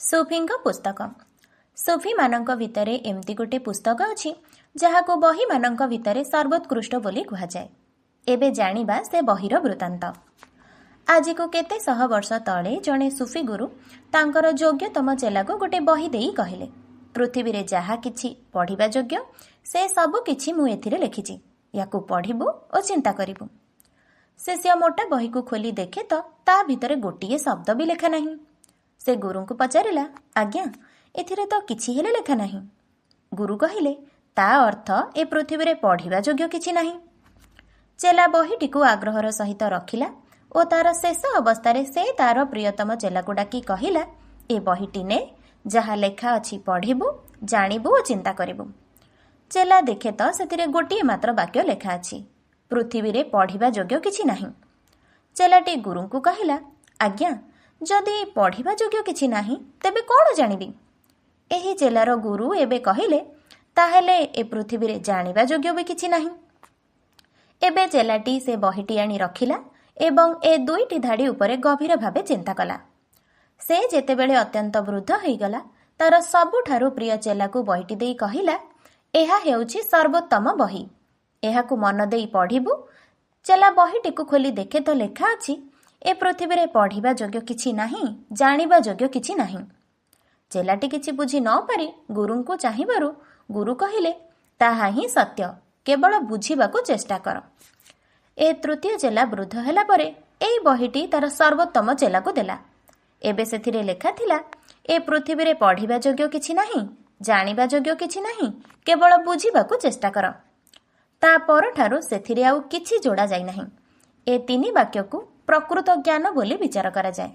ସୁଫିଙ୍କ ପୁସ୍ତକ। ସୁଫିମାନଙ୍କ ଭିତରେ ଏମିତି ଗୋଟିଏ ପୁସ୍ତକ ଅଛି ଯାହାକୁ ବହିମାନଙ୍କ ଭିତରେ ସର୍ବୋତ୍କୃଷ୍ଟ ବୋଲି କୁହାଯାଏ। ଏବେ ଜାଣିବା ସେ ବହିର ବୃତ୍ତାନ୍ତ। ଆଜିକୁ କେତେ ଶହ ବର୍ଷ ତଳେ ଜଣେ ସୁଫି ଗୁରୁ ତାଙ୍କର ଯୋଗ୍ୟତମ ଚେଲାକୁ ଗୋଟିଏ ବହି ଦେଇ କହିଲେ, ପୃଥିବୀରେ ଯାହା କିଛି ପଢ଼ିବା ଯୋଗ୍ୟ ସେ ସବୁ କିଛି ମୁଁ ଏଥିରେ ଲେଖିଛି, ୟାକୁ ପଢ଼ିବୁ ଓ ଚିନ୍ତା କରିବୁ। ଶିଷ୍ୟ ମୋଟା ବହିକୁ ଖୋଲି ଦେଖେ ତ ତା ଭିତରେ ଗୋଟିଏ ଶବ୍ଦ ବି ଲେଖା ନାହିଁ। ସେ ଗୁରୁଙ୍କୁ ପଚାରିଲା, ଆଜ୍ଞା, ଏଥିରେ ତ କିଛି ହେଲେ ଲେଖା ନାହିଁ। ଗୁରୁ କହିଲେ, ତା ଅର୍ଥ ଏ ପୃଥିବୀରେ ପଢ଼ିବା ଯୋଗ୍ୟ କିଛି ନାହିଁ। ଚେଲା ବହିଟିକୁ ଆଗ୍ରହର ସହିତ ରଖିଲା ଓ ତାର ଶେଷ ଅବସ୍ଥାରେ ସେ ତାର ପ୍ରିୟତମ ଚେଲାକୁ ଡାକି କହିଲା, ଏ ବହିଟି ନେ, ଯାହା ଲେଖା ଅଛି ପଢ଼ିବୁ, ଜାଣିବୁ ଓ ଚିନ୍ତା କରିବୁ। ଚେଲା ଦେଖେ ତ ସେଥିରେ ଗୋଟିଏ ମାତ୍ର ବାକ୍ୟ ଲେଖା ଅଛି, ପୃଥିବୀରେ ପଢ଼ିବା ଯୋଗ୍ୟ କିଛି ନାହିଁ। ଚେଲାଟି ଗୁରୁଙ୍କୁ କହିଲା, ଆଜ୍ଞା, ଯଦି ପଢ଼ିବା ଯୋଗ୍ୟ କିଛି ନାହିଁ ତେବେ କ'ଣ ଜାଣିବି? ଏହି ଚେଲାର ଗୁରୁ ଏବେ କହିଲେ, ତାହେଲେ ଏ ପୃଥିବୀରେ ଜାଣିବା ଯୋଗ୍ୟ ବି କିଛି ନାହିଁ। ଏବେ ଚେଲାଟି ସେ ବହିଟି ଆଣି ରଖିଲା ଏବଂ ଏ ଦୁଇଟି ଧାଡ଼ି ଉପରେ ଗଭୀର ଭାବେ ଚିନ୍ତା କଲା। ସେ ଯେତେବେଳେ ଅତ୍ୟନ୍ତ ବୃଦ୍ଧ ହୋଇଗଲା, ତାର ସବୁଠାରୁ ପ୍ରିୟ ଚେଲାକୁ ବହିଟି ଦେଇ କହିଲା, ଏହା ହେଉଛି ସର୍ବୋତ୍ତମ ବହି, ଏହାକୁ ମନ ଦେଇ ପଢ଼ିବୁ। ଚେଲା ବହିଟିକୁ ଖୋଲି ଦେଖେ ତ ଲେଖା ଅଛି, ଏ ପୃଥିବୀରେ ପଢ଼ିବା ଯୋଗ୍ୟ କିଛି ନାହିଁ, ଜାଣିବା ଯୋଗ୍ୟ କିଛି ନାହିଁ। ଚେଲାଟି କିଛି ବୁଝି ନ ପାରି ଗୁରୁଙ୍କୁ ଚାହିଁବାରୁ ଗୁରୁ କହିଲେ, ତାହା ହିଁ ସତ୍ୟ, କେବଳ ବୁଝିବାକୁ ଚେଷ୍ଟା କର। ଏ ତୃତୀୟ ଚେଲା ବୃଦ୍ଧ ହେଲା ପରେ ଏହି ବହିଟି ତାର ସର୍ବୋତ୍ତମ ଚେଲାକୁ ଦେଲା। ଏବେ ସେଥିରେ ଲେଖା ଥିଲା, ଏ ପୃଥିବୀରେ ପଢ଼ିବା ଯୋଗ୍ୟ କିଛି ନାହିଁ, ଜାଣିବା ଯୋଗ୍ୟ କିଛି ନାହିଁ, କେବଳ ବୁଝିବାକୁ ଚେଷ୍ଟା କର। ତା ପରଠାରୁ ସେଥିରେ ଆଉ କିଛି ଯୋଡ଼ା ଯାଇନାହିଁ। ଏ ତିନି ବାକ୍ୟକୁ ପ୍ରକୃତ ଜ୍ଞାନ ବୋଲି ବିଚାର କରାଯାଏ।